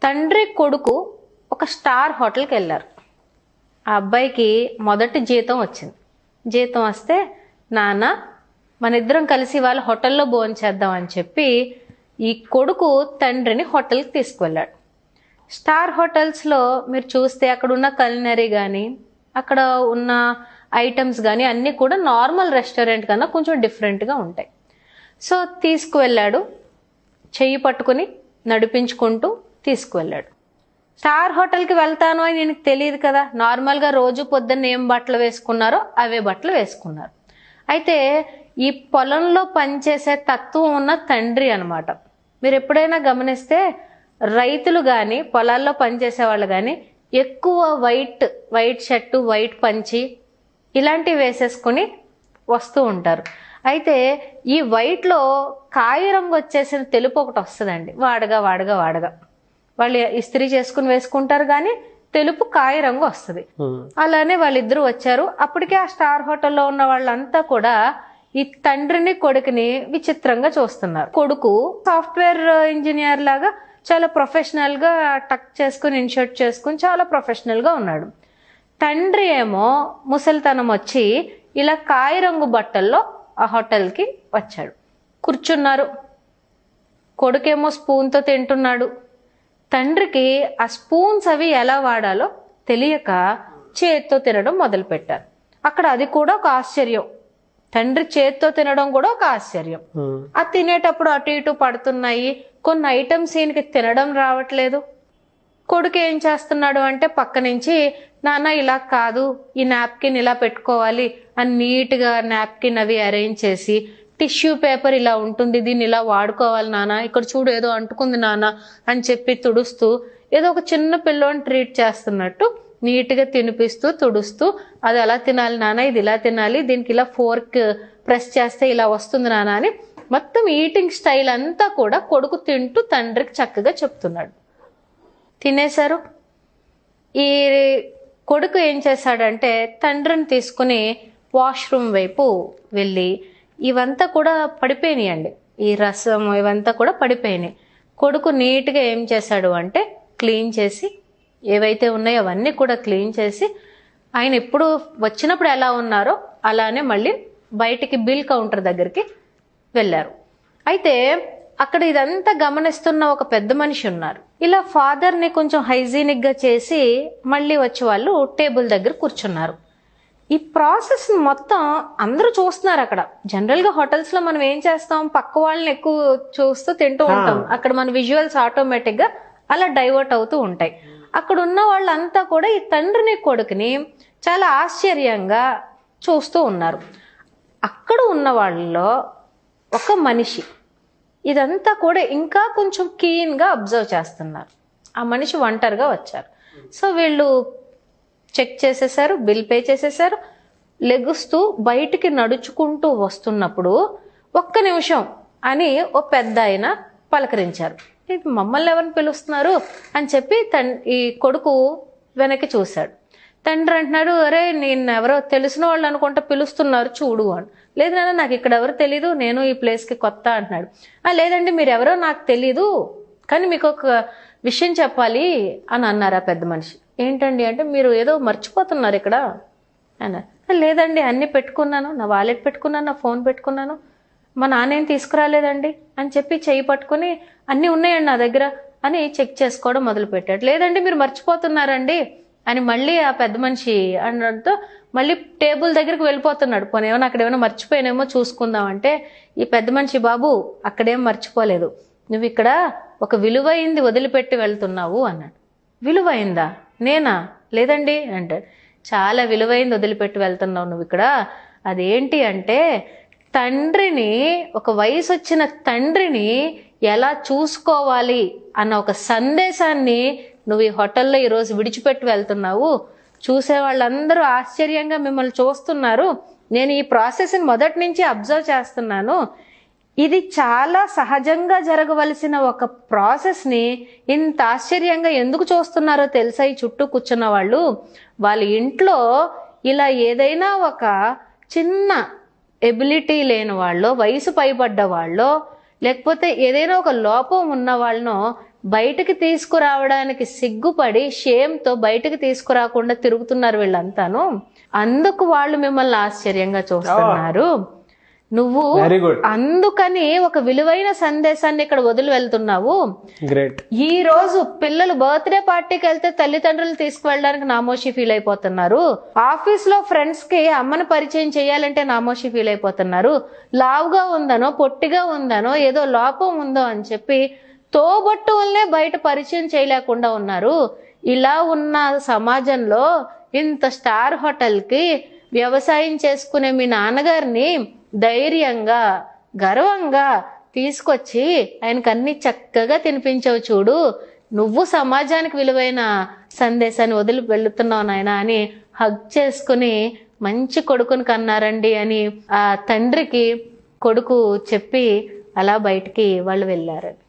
తండ్రి కొడుకు ఒక స్టార్ హోటల్కి వెళ్ళారు. ఆ అబ్బాయికి మొదటి జీతం వచ్చింది. జీతం వస్తే నాన్న మన ఇద్దరం కలిసి వాళ్ళ హోటల్లో భోంచేద్దాం అని చెప్పి ఈ కొడుకు తండ్రిని హోటల్కి తీసుకువెళ్ళాడు. స్టార్ హోటల్స్లో మీరు చూస్తే అక్కడ ఉన్న కల్నరీ కానీ అక్కడ ఉన్న ఐటమ్స్ కానీ అన్నీ కూడా నార్మల్ రెస్టారెంట్ కన్నా కొంచెం డిఫరెంట్గా ఉంటాయి. సో తీసుకువెళ్ళాడు, చెయ్యి పట్టుకుని నడిపించుకుంటూ తీసుకువెళ్ళాడు. స్టార్ హోటల్కి వెళ్తాను అని నేను తెలియదు కదా, నార్మల్గా రోజు పొద్దున్న ఏం బట్టలు వేసుకున్నారో అవే బట్టలు వేసుకున్నారు. అయితే ఈ పొలంలో పనిచేసే తత్వం ఉన్న తండ్రి అనమాట. మీరు ఎప్పుడైనా గమనిస్తే రైతులు కానీ పొలాల్లో పనిచేసే వాళ్ళు కానీ ఎక్కువ వైట్ షర్టు, వైట్ పంచి ఇలాంటివి వేసేసుకుని వస్తూ ఉంటారు. అయితే ఈ వైట్లో కాయ రంగు వచ్చేసిన తెలుపు ఒకటి వస్తుందండి, వాడగా వాళ్ళు ఇస్త్రీ చేసుకుని వేసుకుంటారు కానీ తెలుపు కాయ రంగు వస్తుంది. అలానే వాళ్ళిద్దరూ వచ్చారు. అప్పటికే ఆ స్టార్ హోటల్లో ఉన్న వాళ్ళంతా కూడా ఈ తండ్రిని కొడుకుని విచిత్రంగా చూస్తున్నారు. కొడుకు సాఫ్ట్వేర్ ఇంజనీర్ లాగా చాలా ప్రొఫెషనల్ గా టక్ చేసుకుని ఇన్షర్ట్ చేసుకుని చాలా ప్రొఫెషనల్ గా ఉన్నాడు. తండ్రి ఏమో ముసలితనం వచ్చి ఇలా కాయ రంగు బట్టల్లో ఆ హోటల్కి వచ్చాడు. కూర్చున్నారు. కొడుకేమో స్పూన్తో తింటున్నాడు. తండ్రికి ఆ స్పూన్స్ అవి ఎలా వాడాలో తెలియక చేత్తో తినడం మొదలు పెట్టారు. అక్కడ అది కూడా ఒక ఆశ్చర్యం. తండ్రి చేత్తో తినడం కూడా ఒక ఆశ్చర్యం. ఆ తినేటప్పుడు అటు ఇటు పడుతున్నాయి. కొన్ని ఐటమ్స్ ఈయనకి తినడం రావట్లేదు. కొడుకు ఏం చేస్తున్నాడు అంటే పక్క నుంచి నాన్న ఇలా కాదు, ఈ నాప్కిన్ ఇలా పెట్టుకోవాలి అని నీట్గా నాప్కిన్ అవి అరేంజ్ చేసి, టిష్యూ పేపర్ ఇలా ఉంటుంది, దీన్ని ఇలా వాడుకోవాలి నాన్న, ఇక్కడ చూడు ఏదో అంటుకుంది నాన్న అని చెప్పి తుడుస్తూ ఏదో ఒక చిన్న పిల్లోని ట్రీట్ చేస్తున్నట్టు నీట్గా తినిపిస్తూ తుడుస్తూ, అది ఎలా తినాలి నాన్న, ఇది ఇలా తినాలి, దీనికి ఇలా ఫోర్క్ ప్రెస్ చేస్తే ఇలా వస్తుంది నాన్న అని మొత్తం ఈటింగ్ స్టైల్ అంతా కూడా కొడుకు తింటూ తండ్రికి చక్కగా చెప్తున్నాడు. తినేశారు. ఈ కొడుకు ఏం చేశాడంటే తండ్రిని తీసుకుని వాష్రూమ్ వైపు వెళ్ళి ఇవంతా కూడా పడిపోయినాయండి, ఈ రసం ఇవంతా కూడా పడిపోయినాయి. కొడుకు నీట్గా ఏం చేశాడు అంటే క్లీన్ చేసి ఏవైతే ఉన్నాయో అవన్నీ కూడా క్లీన్ చేసి ఆయన ఎప్పుడు వచ్చినప్పుడు ఎలా ఉన్నారో అలానే మళ్ళీ బయటికి బిల్ కౌంటర్ దగ్గరికి వెళ్ళారు. అయితే అక్కడ ఇదంతా గమనిస్తున్న ఒక పెద్ద మనిషి ఉన్నారు. ఇలా ఫాదర్ని కొంచెం హైజీనిక్గా చేసి మళ్ళీ వచ్చి వాళ్ళు టేబుల్ దగ్గర కూర్చున్నారు. ఈ ప్రాసెస్ మొత్తం అందరూ చూస్తున్నారు. అక్కడ జనరల్ గా హోటల్స్ లో మనం ఏం చేస్తాం, పక్క వాళ్ళని ఎక్కువ చూస్తూ తింటూ ఉంటాం. అక్కడ మన విజువల్స్ ఆటోమేటిక్ గా అలా డైవర్ట్ అవుతూ ఉంటాయి. అక్కడ ఉన్న వాళ్ళంతా కూడా ఈ తండ్రిని కొడుకుని చాలా ఆశ్చర్యంగా చూస్తూ ఉన్నారు. అక్కడ ఉన్న వాళ్ళలో ఒక మనిషి ఇదంతా కూడా ఇంకా కొంచెం కీన్ గా అబ్జర్వ్ చేస్తున్నారు. ఆ మనిషి ఒంటరిగా వచ్చారు. సో వీళ్ళు చెక్ చేసేసారు, బిల్ పే చేసేసారు. లెగుస్తూ బయటికి నడుచుకుంటూ వస్తున్నప్పుడు ఒక్క నిమిషం అని ఓ పెద్ద ఆయన పలకరించారు. ఇది మమ్మల్ని ఎవరిని పిలుస్తున్నారు అని చెప్పి ఈ కొడుకు వెనక్కి చూశాడు. తండ్రి అంటున్నాడు, అరే నేను ఎవరో తెలిసిన వాళ్ళు అనుకుంటా పిలుస్తున్నారు చూడు అని. లేదు నాన్న నాకు ఇక్కడ ఎవరు తెలీదు, నేను ఈ ప్లేస్కి కొత్త అంటున్నాడు. లేదండి మీరు ఎవరో నాకు తెలీదు కానీ మీకు ఒక విషయం చెప్పాలి అని అన్నారు ఆ పెద్ద మనిషి. ఏంటండి అంటే మీరు ఏదో మర్చిపోతున్నారు ఇక్కడ అన్నారు. లేదండి అన్నీ పెట్టుకున్నాను, నా వాలెట్ పెట్టుకున్నాను, నా ఫోన్ పెట్టుకున్నాను, మా నాన్న ఏం తీసుకురాలేదండి అని చెప్పి చెయ్యి పట్టుకుని అన్నీ ఉన్నాయండి నా దగ్గర అని చెక్ చేసుకోవడం మొదలు పెట్టాడు. లేదండి మీరు మర్చిపోతున్నారండి అని మళ్ళీ ఆ పెద్ద మనిషి అనడంతో మళ్ళీ టేబుల్ దగ్గరికి వెళ్ళిపోతున్నాడు. పోనేమో అక్కడ ఏమైనా మర్చిపోయానేమో చూసుకుందాం అంటే ఈ పెద్ద మనిషి, బాబు అక్కడేం మర్చిపోలేదు, నువ్వు ఇక్కడ ఒక విలువైంది వదిలిపెట్టి వెళ్తున్నావు అన్నాడు. విలువైందా? నేనా? లేదండి అంటాడు. చాలా విలువైంది వదిలిపెట్టి వెళ్తున్నావు నువ్వు ఇక్కడ. అదేంటి అంటే తండ్రిని, ఒక వయసు వచ్చిన తండ్రిని ఎలా చూసుకోవాలి అన్న ఒక సందేశాన్ని నువ్వు ఈ హోటల్లో ఈరోజు విడిచిపెట్టి వెళ్తున్నావు. చూసే వాళ్ళందరూ ఆశ్చర్యంగా మిమ్మల్ని చూస్తున్నారు. నేను ఈ ప్రాసెస్ని మొదటి నుంచి అబ్జర్వ్ చేస్తున్నాను. ఇది చాలా సహజంగా జరగవలసిన ఒక ప్రాసెస్ని ఇంత ఆశ్చర్యంగా ఎందుకు చూస్తున్నారో తెలుసా ఈ చుట్టూ కూర్చున్న వాళ్ళు. వాళ్ళ ఇంట్లో ఇలా ఏదైనా ఒక చిన్న ఎబిలిటీ లేని వాళ్ళు, వయసు పైబడ్డ వాళ్ళు, లేకపోతే ఏదైనా ఒక లోపం ఉన్న వాళ్ళను బయటకి తీసుకురావడానికి సిగ్గుపడి షేమ్తో బయటకి తీసుకురాకుండా తిరుగుతున్నారు వీళ్ళంతాను. అందుకు వాళ్ళు మిమ్మల్ని ఆశ్చర్యంగా చూస్తున్నారు. నువ్వు అందుకని ఒక విలువైన సందేశాన్ని ఇక్కడ వదిలి వెళ్తున్నావు. ఈ రోజు పిల్లలు బర్త్డే పార్టీకి వెళ్తే తల్లిదండ్రులు తీసుకువెళ్ళడానికి నామోషి ఫీల్ అయిపోతున్నారు. ఆఫీస్ లో ఫ్రెండ్స్ కి అమ్మని పరిచయం చేయాలంటే నామోషి ఫీల్ అయిపోతున్నారు. లావుగా ఉందనో పొట్టిగా ఉందనో ఏదో లోపం ఉందో అని చెప్పి తోబట్టువుల్నే బయట పరిచయం చేయలేకుండా ఉన్నారు. ఇలా ఉన్న సమాజంలో ఇంత స్టార్ హోటల్ కి వ్యవసాయం చేసుకునే మీ నాన్నగారిని ధైర్యంగా గర్వంగా తీసుకొచ్చి ఆయనకు అన్ని చక్కగా తినిపించవు చూడు, నువ్వు సమాజానికి విలువైన సందేశాన్ని వదిలి వెళ్తున్నావు నాయన అని హగ్ చేసుకుని మంచి కొడుకుని కన్నారండి అని ఆ తండ్రికి కొడుకు చెప్పి అలా బయటికి వాళ్ళు వెళ్ళారు.